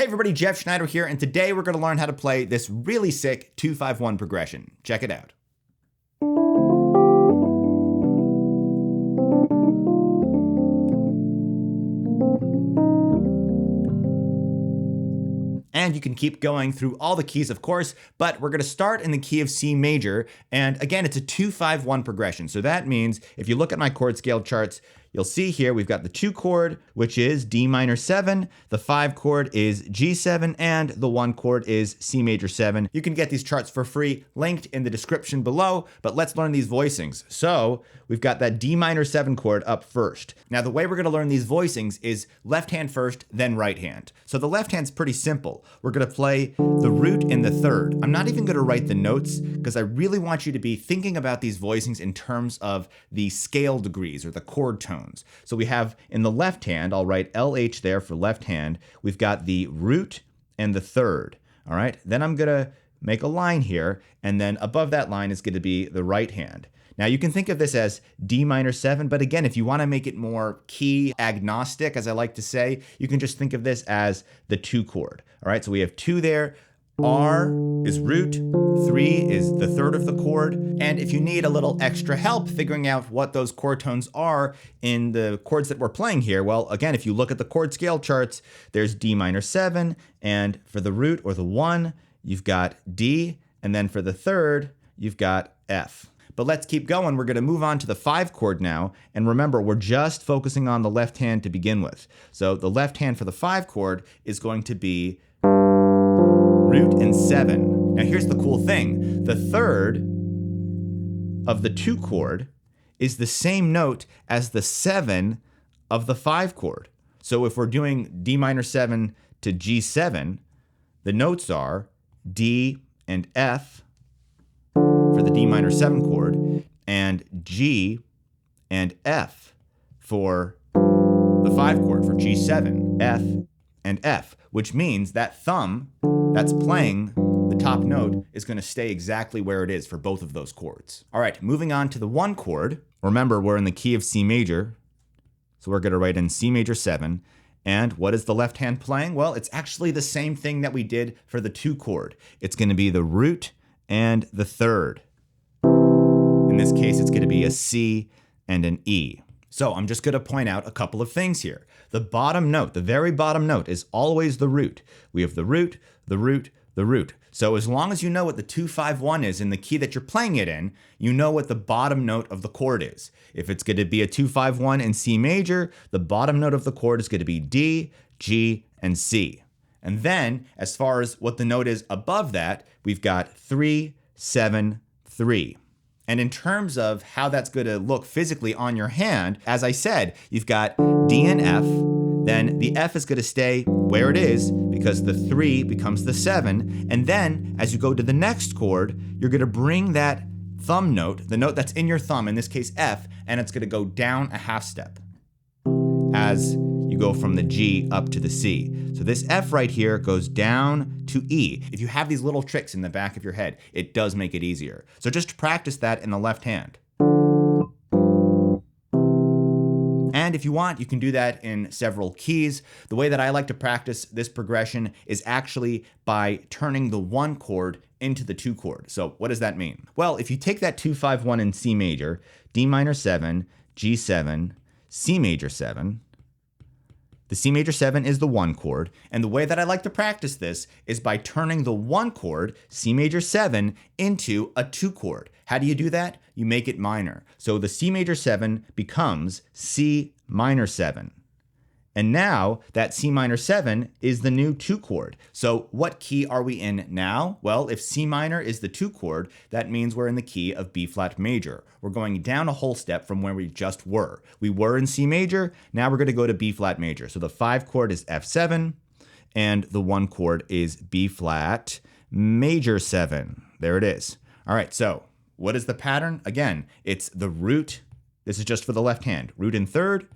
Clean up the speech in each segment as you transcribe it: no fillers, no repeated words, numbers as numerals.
Hey everybody, Jeff Schneider here, and today we're going to learn how to play this really sick 2-5-1 progression. Check it out. And you can keep going through all the keys, of course, but we're going to start in the key of C major. And again, it's a 2-5-1 progression. So that means if you look at my chord scale charts, you'll see here we've got the 2 chord, which is D minor 7, the 5 chord is G7, and the 1 chord is C major 7. You can get these charts for free, linked in the description below, but let's learn these voicings. So we've got that D minor 7 chord up first. Now the way we're gonna learn these voicings is left hand first, then right hand. So the left hand's pretty simple. We're gonna play the root in the third. I'm not even gonna write the notes because I really want you to be thinking about these voicings in terms of the scale degrees or the chord tone. So we have in the left hand, I'll write LH there for left hand. We've got the root and the third. All right. Then I'm going to make a line here. And then above that line is going to be the right hand. Now you can think of this as D minor 7. But again, if you want to make it more key agnostic, as I like to say, you can just think of this as the 2 chord. All right. So we have 2 there. R is root, 3 is the third of the chord, and if you need a little extra help figuring out what those chord tones are in the chords that we're playing here, well, again, if you look at the chord scale charts, there's D minor 7, and for the root or the 1, you've got D, and then for the third, you've got F. But let's keep going. We're going to move on to the 5 chord now, and remember, we're just focusing on the left hand to begin with. So the left hand for the 5 chord is going to be root and 7. Now here's the cool thing. The third of the 2 chord is the same note as the 7 of the 5 chord. So if we're doing D minor 7 to G7, the notes are D and F for the D minor 7 chord, and G and F for the 5 chord, for G7, F and F, which means that thumb that's playing the top note is going to stay exactly where it is for both of those chords. All right, moving on to the 1 chord. Remember, we're in the key of C major, so we're going to write in C major 7. And what is the left hand playing? Well, it's actually the same thing that we did for the 2 chord. It's going to be the root and the third. In this case, it's going to be a C and an E. So I'm just going to point out a couple of things here. The bottom note, the very bottom note, is always the root. We have the root, the root, the root. So as long as you know what the 2-5-1 is in the key that you're playing it in, you know what the bottom note of the chord is. If it's going to be a 2-5-1 in C major, the bottom note of the chord is going to be D, G, and C. And then, as far as what the note is above that, we've got 3, 7, 3. And in terms of how that's going to look physically on your hand, as I said, you've got D and F, then the F is going to stay where it is because the 3 becomes the 7. And then as you go to the next chord, you're going to bring that thumb note, the note that's in your thumb, in this case F, and it's going to go down a half step as you go from the G up to the C. So this F right here goes down to E. If you have these little tricks in the back of your head, it does make it easier. So just practice that in the left hand. And if you want, you can do that in several keys. The way that I like to practice this progression is actually by turning the 1 chord into the 2 chord. So what does that mean? Well, if you take that 2-5-1 in C major, D minor 7, G7, C major 7, the C major 7 is the 1 chord, and the way that I like to practice this is by turning the 1 chord, C major 7, into a 2 chord. How do you do that? You make it minor. So the C major 7 becomes C minor 7. And now that C minor 7 is the new 2 chord. So what key are we in now? Well, if C minor is the 2 chord, that means we're in the key of B flat major. We're going down a whole step from where we just were. We were in C major, now we're going to go to B flat major. So the 5 chord is F7, and the 1 chord is B flat major 7. There it is. All right, so what is the pattern? Again, it's the root. This is just for the left hand. Root in third,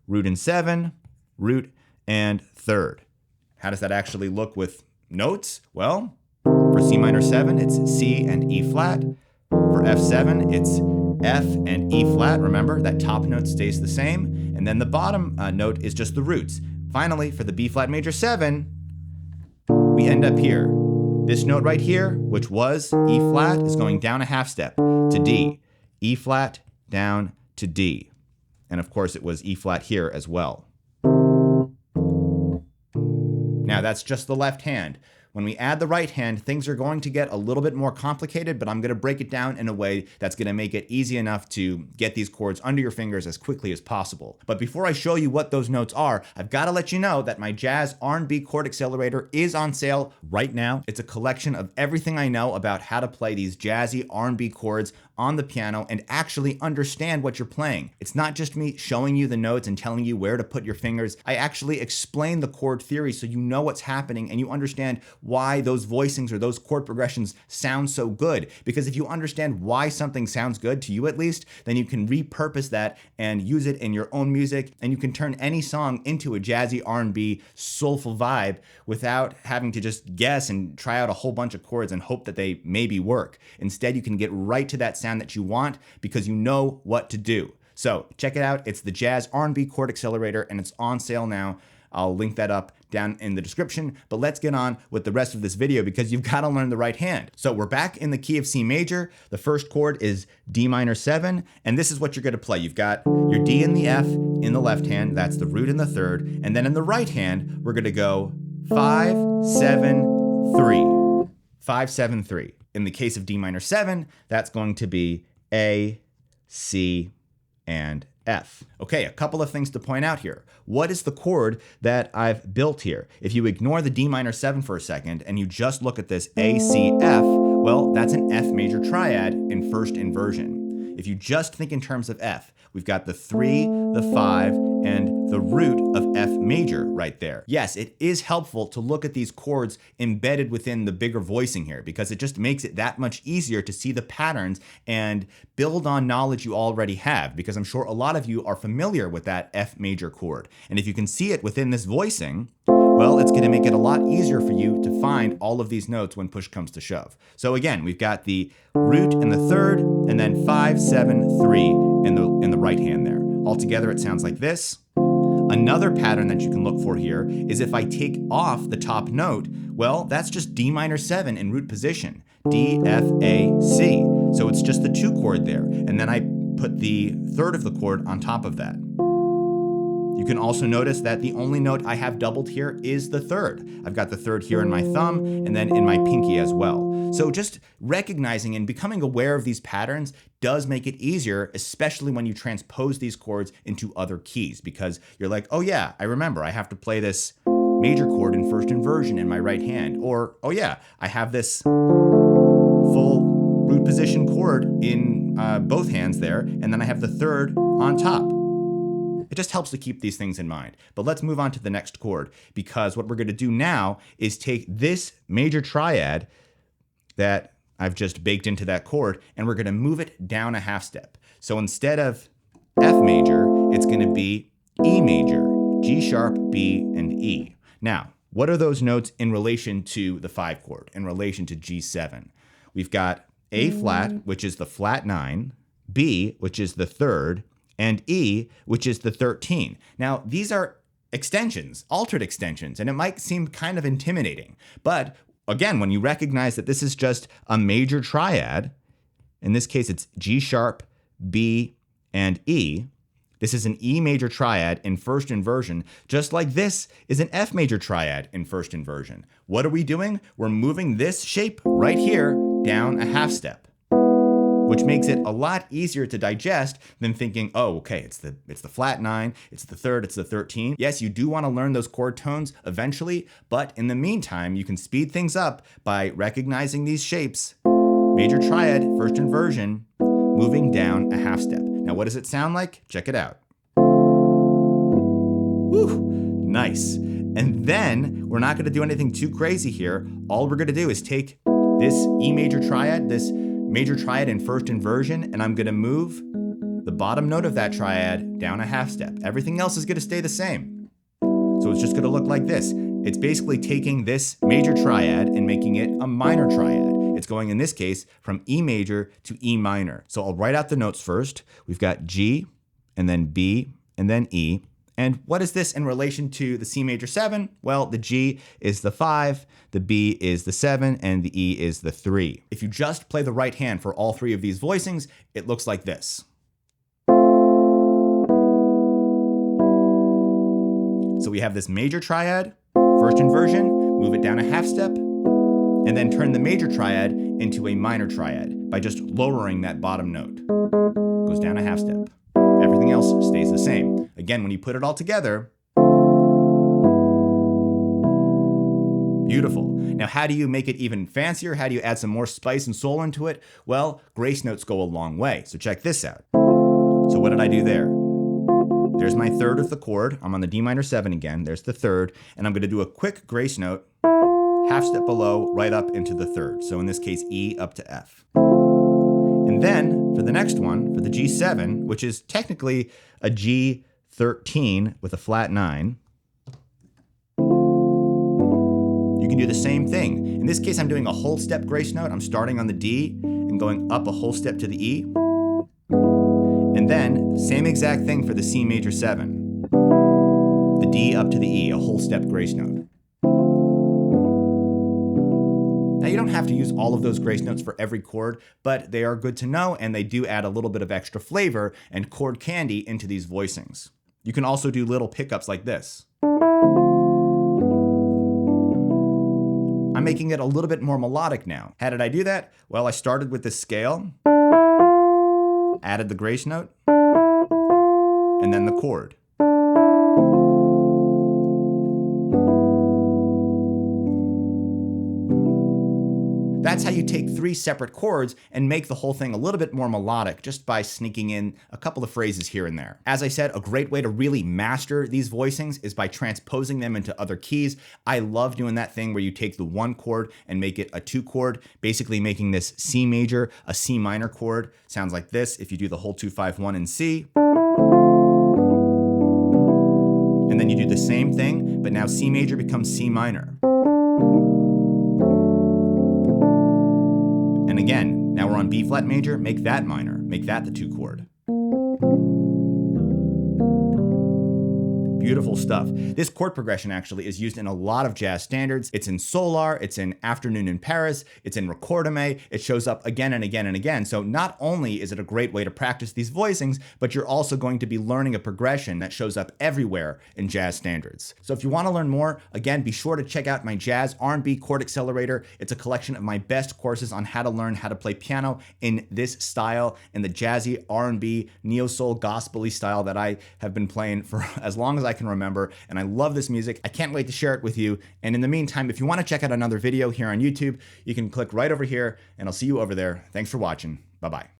root in 7, root and third. How does that actually look with notes? Well, for C minor 7, it's C and E flat. For F7, it's F and E flat. Remember, that top note stays the same. And then the bottom note is just the roots. Finally, for the B flat major 7, we end up here. This note right here, which was E flat, is going down a half step to D. E flat, down to D. And of course it was E flat here as well. Now that's just the left hand. When we add the right hand, things are going to get a little bit more complicated, but I'm going to break it down in a way that's going to make it easy enough to get these chords under your fingers as quickly as possible. But before I show you what those notes are, I've got to let you know that my Jazz R&B Chord Accelerator is on sale right now. It's a collection of everything I know about how to play these jazzy R&B chords on the piano and actually understand what you're playing. It's not just me showing you the notes and telling you where to put your fingers. I actually explain the chord theory so you know what's happening and you understand why those voicings or those chord progressions sound so good. Because if you understand why something sounds good, to you at least, then you can repurpose that and use it in your own music, and you can turn any song into a jazzy R&B soulful vibe without having to just guess and try out a whole bunch of chords and hope that they maybe work. Instead, you can get right to that sound that you want because you know what to do. So check it out. It's the Jazz R&B Chord Accelerator and it's on sale now. I'll link that up down in the description, but let's get on with the rest of this video because you've got to learn the right hand. So we're back in the key of C major. The first chord is D minor 7, and this is what you're going to play. You've got your D and the F in the left hand, that's the root in the third, and then in the right hand, we're going to go 5, 7, 3. 5, 7, 3. In the case of D minor 7, that's going to be A, C, and F. Okay, a couple of things to point out here. What is the chord that I've built here? If you ignore the D minor 7 for a second and you just look at this A, C, F, well, that's an F major triad in first inversion. If you just think in terms of F, we've got the 3, the 5, and the root of F major right there. Yes, it is helpful to look at these chords embedded within the bigger voicing here because it just makes it that much easier to see the patterns and build on knowledge you already have, because I'm sure a lot of you are familiar with that F major chord. And if you can see it within this voicing, well, it's going to make it a lot easier for you to find all of these notes when push comes to shove. So again, we've got the root in the third, and then 5, 7, 3 in the right hand there. Altogether, it sounds like this. Another pattern that you can look for here is if I take off the top note, well, that's just D minor 7 in root position. D, F, A, C. So it's just the 2 chord there. And then I put the third of the chord on top of that. You can also notice that the only note I have doubled here is the third. I've got the third here in my thumb and then in my pinky as well. So just recognizing and becoming aware of these patterns does make it easier, especially when you transpose these chords into other keys, because you're like, oh yeah, I remember I have to play this major chord in first inversion in my right hand. Or, oh yeah, I have this full root position chord in both hands there, and then I have the third on top. It just helps to keep these things in mind. But let's move on to the next chord, because what we're going to do now is take this major triad that I've just baked into that chord, and we're going to move it down a half step. So instead of F major, it's going to be E major, G sharp, B, and E. Now, what are those notes in relation to the 5 chord, in relation to G7? We've got A flat, which is the flat 9, B, which is the third, and E, which is the 13. Now, these are extensions, altered extensions, and it might seem kind of intimidating. But again, when you recognize that this is just a major triad, in this case, it's G sharp, B, and E. This is an E major triad in first inversion, just like this is an F major triad in first inversion. What are we doing? We're moving this shape right here down a half step, which makes it a lot easier to digest than thinking, oh, okay, it's the flat 9, it's the third, it's the 13. Yes, you do want to learn those chord tones eventually, but in the meantime, you can speed things up by recognizing these shapes. Major triad, first inversion, moving down a half step. Now, what does it sound like? Check it out. Woo, nice. And then we're not going to do anything too crazy here. All we're going to do is take this E major triad, this major triad in first inversion, and I'm going to move the bottom note of that triad down a half step. Everything else is going to stay the same. So it's just going to look like this. It's basically taking this major triad and making it a minor triad. It's going, in this case, from E major to E minor. So I'll write out the notes first. We've got G, and then B, and then E, And what is this in relation to the C major 7? Well, the G is the 5, the B is the 7, and the E is the 3. If you just play the right hand for all three of these voicings, it looks like this. So we have this major triad, first inversion, move it down a half step, and then turn the major triad into a minor triad by just lowering that bottom note. Goes down a half step. Everything else stays the same. Again, when you put it all together, beautiful. Now, how do you make it even fancier? How do you add some more spice and soul into it? Well, grace notes go a long way. So check this out. So what did I do there? There's my third of the chord. I'm on the D minor 7 again. There's the third. And I'm going to do a quick grace note, half step below, right up into the third. So in this case, E up to F. And then for the next one, for the G7, which is technically a G13 with a flat 9, you can do the same thing. In this case, I'm doing a whole step grace note. I'm starting on the D and going up a whole step to the E. And then same exact thing for the C major 7. The D up to the E, a whole step grace note. Now, you don't have to use all of those grace notes for every chord, but they are good to know, and they do add a little bit of extra flavor and chord candy into these voicings. You can also do little pickups like this. I'm making it a little bit more melodic now. How did I do that? Well, I started with this scale, added the grace note, and then the chord. That's how you take three separate chords and make the whole thing a little bit more melodic just by sneaking in a couple of phrases here and there. As I said, a great way to really master these voicings is by transposing them into other keys. I love doing that thing where you take the one chord and make it a two chord, basically making this C major a C minor chord. Sounds like this if you do the whole 2-5-1 in C. And then you do the same thing, but now C major becomes C minor. And again, now we're on B flat major, make that minor, make that the two chord. Beautiful stuff. This chord progression actually is used in a lot of jazz standards. It's in Solar, it's in Afternoon in Paris, it's in Recordame. It shows up again and again and again. So not only is it a great way to practice these voicings, but you're also going to be learning a progression that shows up everywhere in jazz standards. So if you want to learn more, again, be sure to check out my Jazz R&B Chord Accelerator. It's a collection of my best courses on how to learn how to play piano in this style, in the jazzy R&B, neo-soul, gospel-y style that I have been playing for as long as I can remember, and I love this music. I can't wait to share it with you. And in the meantime, if you want to check out another video here on YouTube, you can click right over here, and I'll see you over there. Thanks for watching. Bye-bye.